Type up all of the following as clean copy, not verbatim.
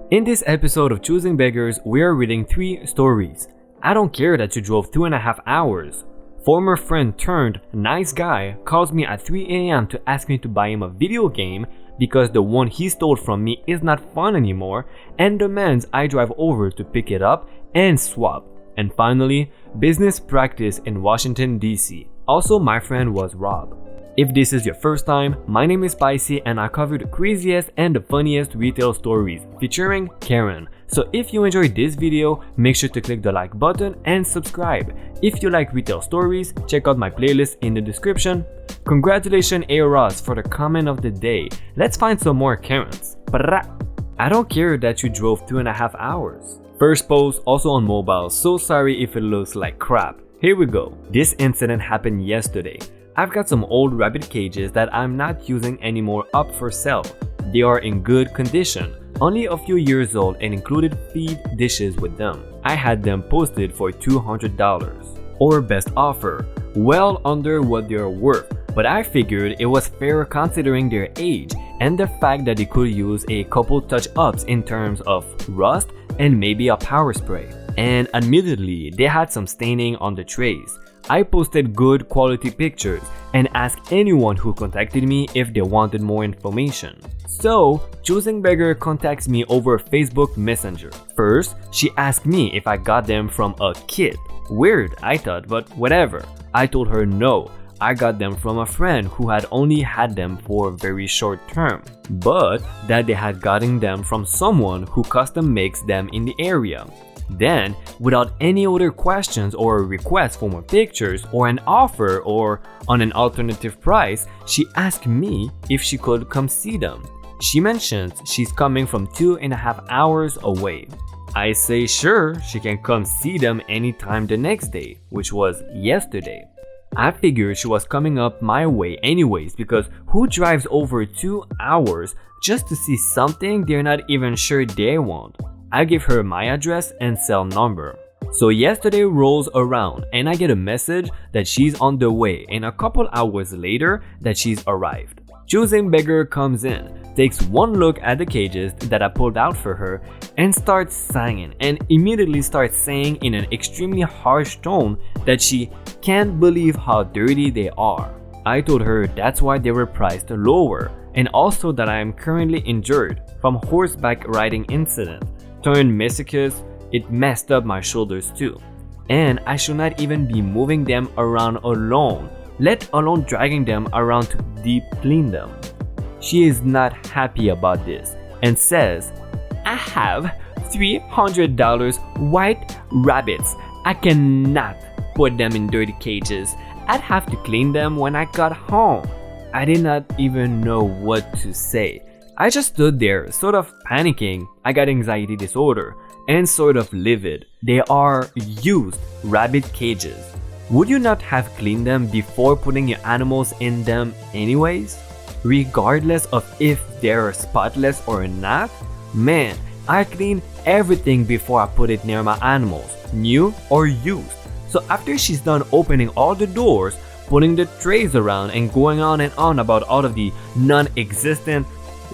In this episode of Choosing Beggars, we are reading 3 stories. I don't care that you drove 2.5 hours. Former friend turned nice guy calls me at 3 a.m. to ask me to buy him a video game because the one he stole from me is not fun anymore and demands I drive over to pick it up and swap. And finally, business practice in Washington, D.C. Also, my friend was robbed. If this is your first time, my name is Spicy and I cover the craziest and the funniest retail stories featuring Karen. So if you enjoyed this video, make sure to click the like button and subscribe. If you like retail stories, check out my playlist in the description. Congratulations Eros for the comment of the day. Let's find some more Karens. I don't care that you drove 2.5 hours. First post, also on mobile, so sorry if it looks like crap. Here we go. This incident happened yesterday. I've got some old rabbit cages that I'm not using anymore up for sale. They are in good condition, only a few years old and included feed dishes with them. I had them posted for $200. Or best offer, well under what they're worth, but I figured it was fair considering their age and the fact that they could use a couple touch-ups in terms of rust and maybe a power spray. And admittedly, they had some staining on the trays. I posted good quality pictures and asked anyone who contacted me if they wanted more information. So, Choosing Beggar contacts me over Facebook Messenger. First, she asked me if I got them from a kid. Weird, I thought, but whatever. I told her no, I got them from a friend who had only had them for a very short term, but that they had gotten them from someone who custom makes them in the area. Then, without any other questions or requests for more pictures or an offer or on an alternative price, she asked me if she could come see them. She mentions she's coming from 2.5 hours away. I say sure, she can come see them anytime the next day, which was yesterday. I figured she was coming up my way anyways because who drives over 2 hours just to see something they're not even sure they want? I give her my address and cell number. So yesterday rolls around and I get a message that she's on the way and a couple hours later that she's arrived. Choosing Beggar comes in, takes one look at the cages that I pulled out for her and starts singing and immediately starts saying in an extremely harsh tone that she can't believe how dirty they are. I told her that's why they were priced lower and also that I am currently injured from horseback riding incident. Turned meniscus, it messed up my shoulders too. And I should not even be moving them around alone, let alone dragging them around to deep clean them. She is not happy about this and says, I have $300 white rabbits. I cannot put them in dirty cages. I'd have to clean them when I got home. I did not even know what to say. I just stood there, sort of panicking. I got anxiety disorder and sort of livid. They are used rabbit cages. Would you not have cleaned them before putting your animals in them anyways? Regardless of if they're spotless or not? Man, I clean everything before I put it near my animals, new or used. So after she's done opening all the doors, putting the trays around and going on and on about all of the non-existent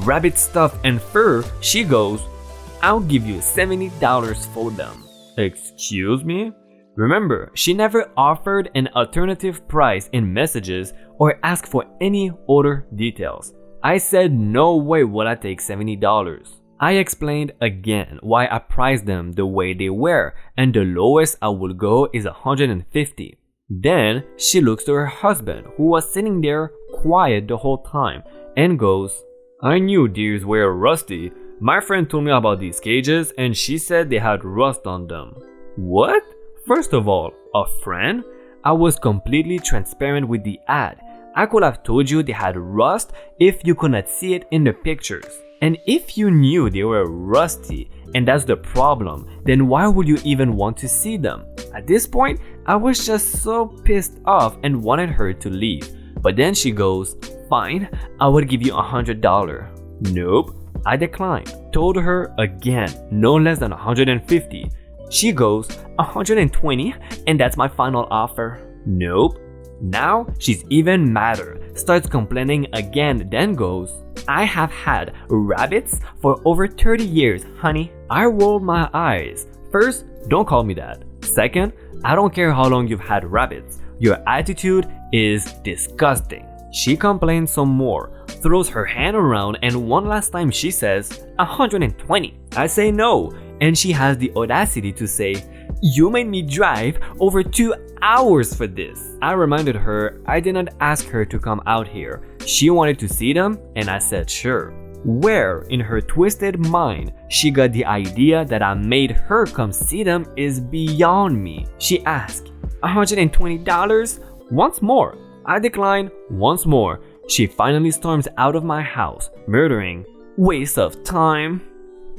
rabbit stuff and fur, she goes, I'll give you $70 for them. Excuse me? Remember, she never offered an alternative price in messages or asked for any other details. I said no way would I take $70. I explained again why I priced them the way they were and the lowest I will go is $150. Then she looks to her husband who was sitting there quiet the whole time and goes, I knew these were rusty. My friend told me about these cages and she said they had rust on them. What? First of all, a friend? I was completely transparent with the ad. I could have told you they had rust if you could not see it in the pictures. And if you knew they were rusty and that's the problem, then why would you even want to see them? At this point, I was just so pissed off and wanted her to leave. But then she goes, fine, I would give you $100. Nope, I declined. Told her again, no less than $150. She goes, $120 and that's my final offer. Nope. Now she's even madder, starts complaining again, then goes, I have had rabbits for over 30 years, honey. I rolled my eyes. First, don't call me that. Second, I don't care how long you've had rabbits. Your attitude is disgusting. She complains some more, throws her hand around, and one last time she says, 120. I say no, and she has the audacity to say, you made me drive over 2 hours for this. I reminded her I did not ask her to come out here. She wanted to see them, and I said sure. Where in her twisted mind she got the idea that I made her come see them is beyond me. She asked, $120? Once more. I declined once more. She finally storms out of my house, murdering, waste of time,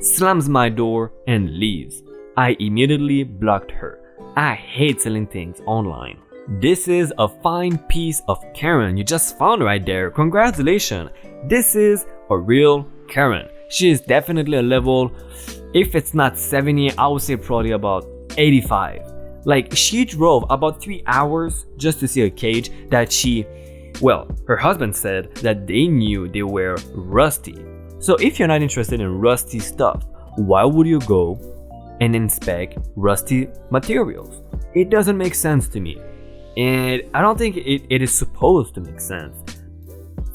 slams my door, and leaves. I immediately blocked her. I hate selling things online. This is a fine piece of Karen you just found right there. Congratulations. This is a real Karen. She is definitely a level, if it's not 70, I would say probably about 85. Like, she drove about 3 hours just to see a cage that her husband said that they knew they were rusty. So if you're not interested in rusty stuff, why would you go and inspect rusty materials? It doesn't make sense to me. And I don't think it is supposed to make sense.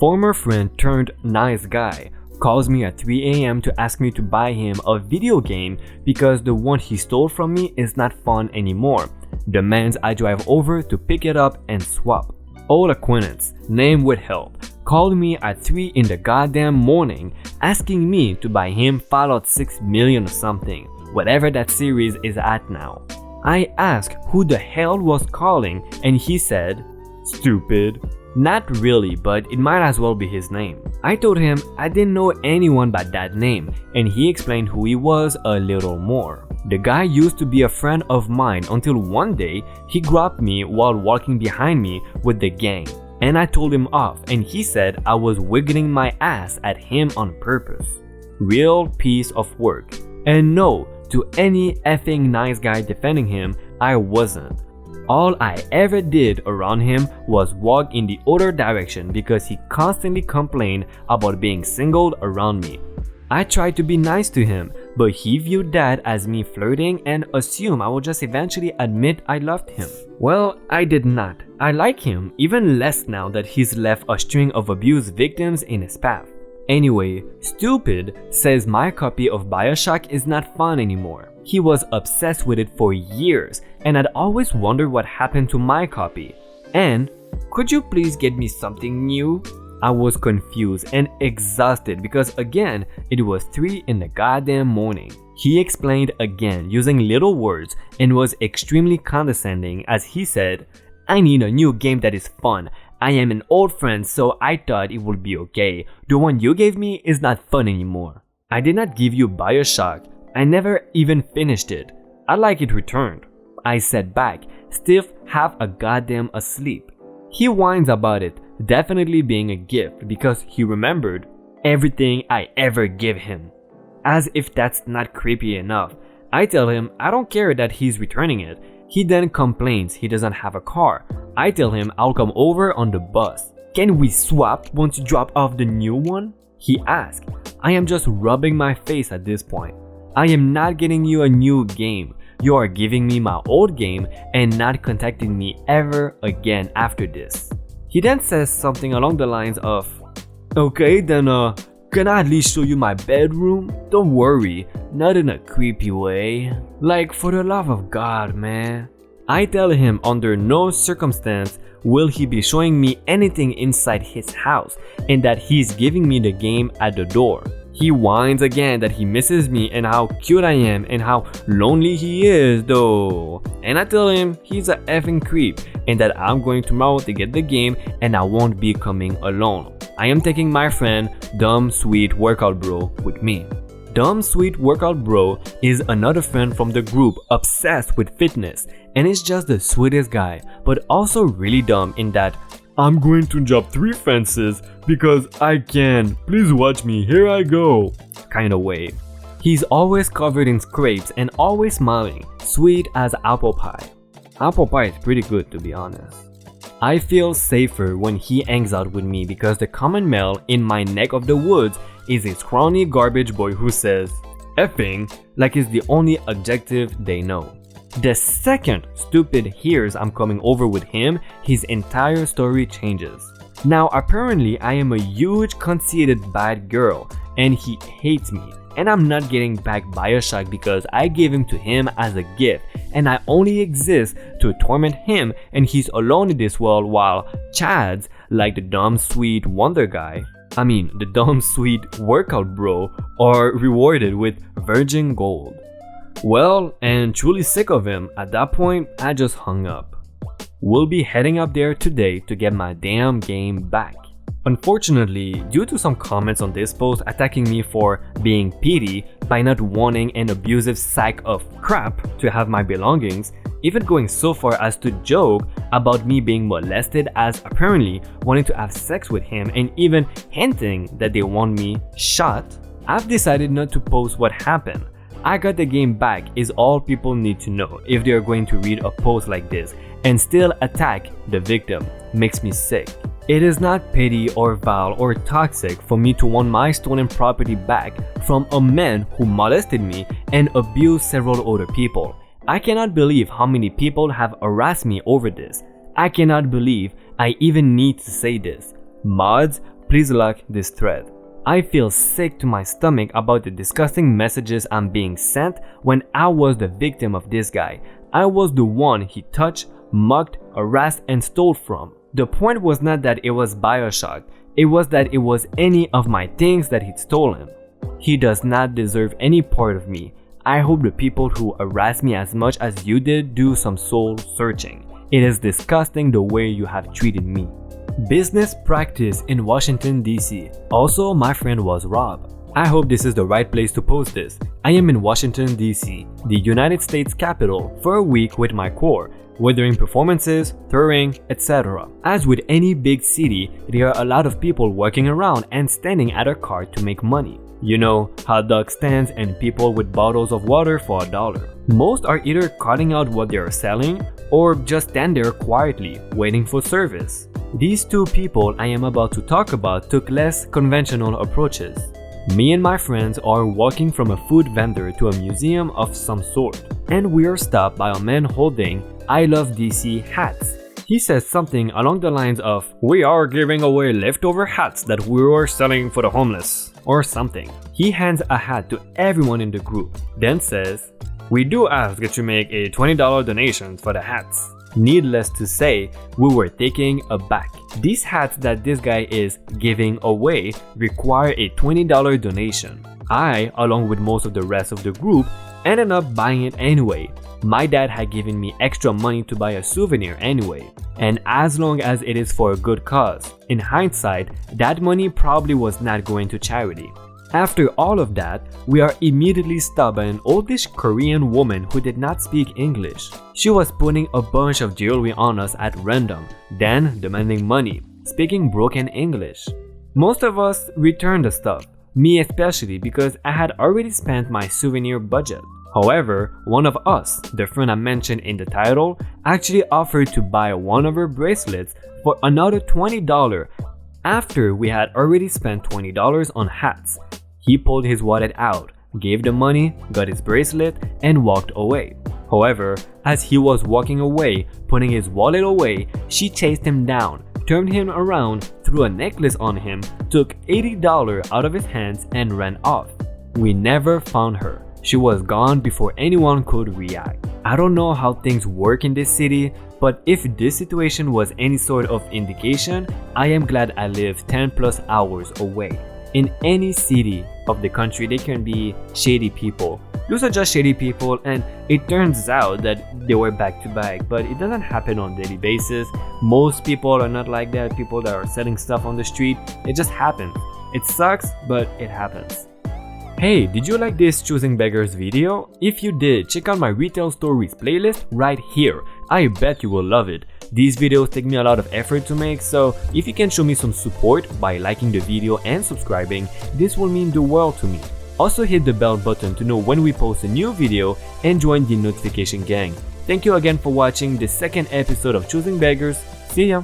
Former friend turned nice guy calls me at 3 a.m. to ask me to buy him a video game because the one he stole from me is not fun anymore. Demands I drive over to pick it up and swap. Old acquaintance, name withheld, called me at 3 in the goddamn morning asking me to buy him Fallout 6 million or something, whatever that series is at now. I asked who the hell was calling and he said, stupid. Not really, but it might as well be his name. I told him I didn't know anyone by that name, and he explained who he was a little more. The guy used to be a friend of mine until one day he grabbed me while walking behind me with the gang, and I told him off, and he said I was wiggling my ass at him on purpose. Real piece of work. And no, to any effing nice guy defending him, I wasn't. All I ever did around him was walk in the other direction because he constantly complained about being singled around me. I tried to be nice to him, but he viewed that as me flirting and assumed I would just eventually admit I loved him. Well, I did not. I like him even less now that he's left a string of abuse victims in his path. Anyway, Stupid says my copy of BioShock is not fun anymore. He was obsessed with it for years and I'd always wondered what happened to my copy. And, could you please get me something new? I was confused and exhausted because again, it was 3 in the goddamn morning. He explained again using little words and was extremely condescending as he said, I need a new game that is fun. I am an old friend, so I thought it would be okay. The one you gave me is not fun anymore. I did not give you BioShock. I never even finished it. I'd like it returned. I sat back, still half a goddamn asleep. He whines about it definitely being a gift because he remembered everything I ever give him. As if that's not creepy enough, I tell him I don't care that he's returning it. He then complains he doesn't have a car. I tell him I'll come over on the bus. Can we swap once you drop off the new one? He asks. I am just rubbing my face at this point. I am not getting you a new game. You are giving me my old game and not contacting me ever again after this. He then says something along the lines of, okay then can I at least show you my bedroom? Don't worry, not in a creepy way. Like, for the love of God, man. I tell him under no circumstance will he be showing me anything inside his house and that he's giving me the game at the door. He whines again that he misses me and how cute I am and how lonely he is though. And I tell him he's a effing creep and that I'm going tomorrow to get the game and I won't be coming alone. I am taking my friend Dumb Sweet Workout Bro with me. Dumb Sweet Workout Bro is another friend from the group obsessed with fitness and is just the sweetest guy, but also really dumb in that I'm going to jump 3 fences because I can. Please watch me, here I go. Kinda way. He's always covered in scrapes and always smiling, sweet as apple pie. Apple pie is pretty good to be honest. I feel safer when he hangs out with me because the common male in my neck of the woods is a scrawny garbage boy who says effing like it's the only adjective they know. The second stupid hears I'm coming over with him, his entire story changes. Now apparently I am a huge conceited bad girl and he hates me, and I'm not getting back Bioshock because I gave him to him as a gift and I only exist to torment him and he's alone in this world while Chads like the dumb sweet wonder guy, the dumb sweet workout bro, are rewarded with virgin gold. Well, and truly sick of him, at that point I just hung up. We'll be heading up there today to get my damn game back. Unfortunately, due to some comments on this post attacking me for being petty by not wanting an abusive sack of crap to have my belongings, even going so far as to joke about me being molested as apparently wanting to have sex with him and even hinting that they want me shot, I've decided not to post what happened. I got the game back is all people need to know if they are going to read a post like this and still attack the victim. Makes me sick. It is not petty or vile or toxic for me to want my stolen property back from a man who molested me and abused several other people. I cannot believe how many people have harassed me over this. I cannot believe I even need to say this. Mods, please like this thread. I feel sick to my stomach about the disgusting messages I'm being sent when I was the victim of this guy. I was the one he touched, mocked, harassed, and stole from. The point was not that it was Bioshock, it was that it was any of my things that he'd stolen. He does not deserve any part of me. I hope the people who harass me as much as you did do some soul searching. It is disgusting the way you have treated me. Business practice in Washington, D.C. Also, my friend was robbed. I hope this is the right place to post this. I am in Washington, D.C., the United States capital, for a week with my core, weathering performances, touring, etc. As with any big city, there are a lot of people walking around and standing at a cart to make money. You know, hot dog stands and people with bottles of water for $1. Most are either cutting out what they are selling or just stand there quietly, waiting for service. These two people I am about to talk about took less conventional approaches. Me and my friends are walking from a food vendor to a museum of some sort, and we are stopped by a man holding "I love DC" hats. He says something along the lines of, "We are giving away leftover hats that we were selling for the homeless," or something. He hands a hat to everyone in the group, then says, "We do ask that you make a $20 donation for the hats." Needless to say, we were taken aback. These hats that this guy is giving away require a $20 donation. I, along with most of the rest of the group, ended up buying it anyway. My dad had given me extra money to buy a souvenir anyway, and as long as it is for a good cause. In hindsight, that money probably was not going to charity. After all of that, we are immediately stopped by an oldish Korean woman who did not speak English. She was putting a bunch of jewelry on us at random, then demanding money, speaking broken English. Most of us returned the stuff, me especially because I had already spent my souvenir budget. However, one of us, the friend I mentioned in the title, actually offered to buy one of her bracelets for another $20 after we had already spent $20 on hats. He pulled his wallet out, gave the money, got his bracelet, and walked away. However, as he was walking away, putting his wallet away, she chased him down, turned him around, threw a necklace on him, took $80 out of his hands, and ran off. We never found her. She was gone before anyone could react. I don't know how things work in this city, but if this situation was any sort of indication, I am glad I live 10+ hours away. In any city of the country, there can be shady people. Those are just shady people, and it turns out that they were back to back, but it doesn't happen on a daily basis. Most people are not like that. People that are selling stuff on the street, it just happens. It sucks, but it happens. Hey, did you like this Choosing Beggars video? If you did, check out my retail stories playlist right here. I bet you will love it. These videos take me a lot of effort to make, so if you can show me some support by liking the video and subscribing, this will mean the world to me. Also hit the bell button to know when we post a new video and join the notification gang. Thank you again for watching the second episode of Choosing Beggars. See ya!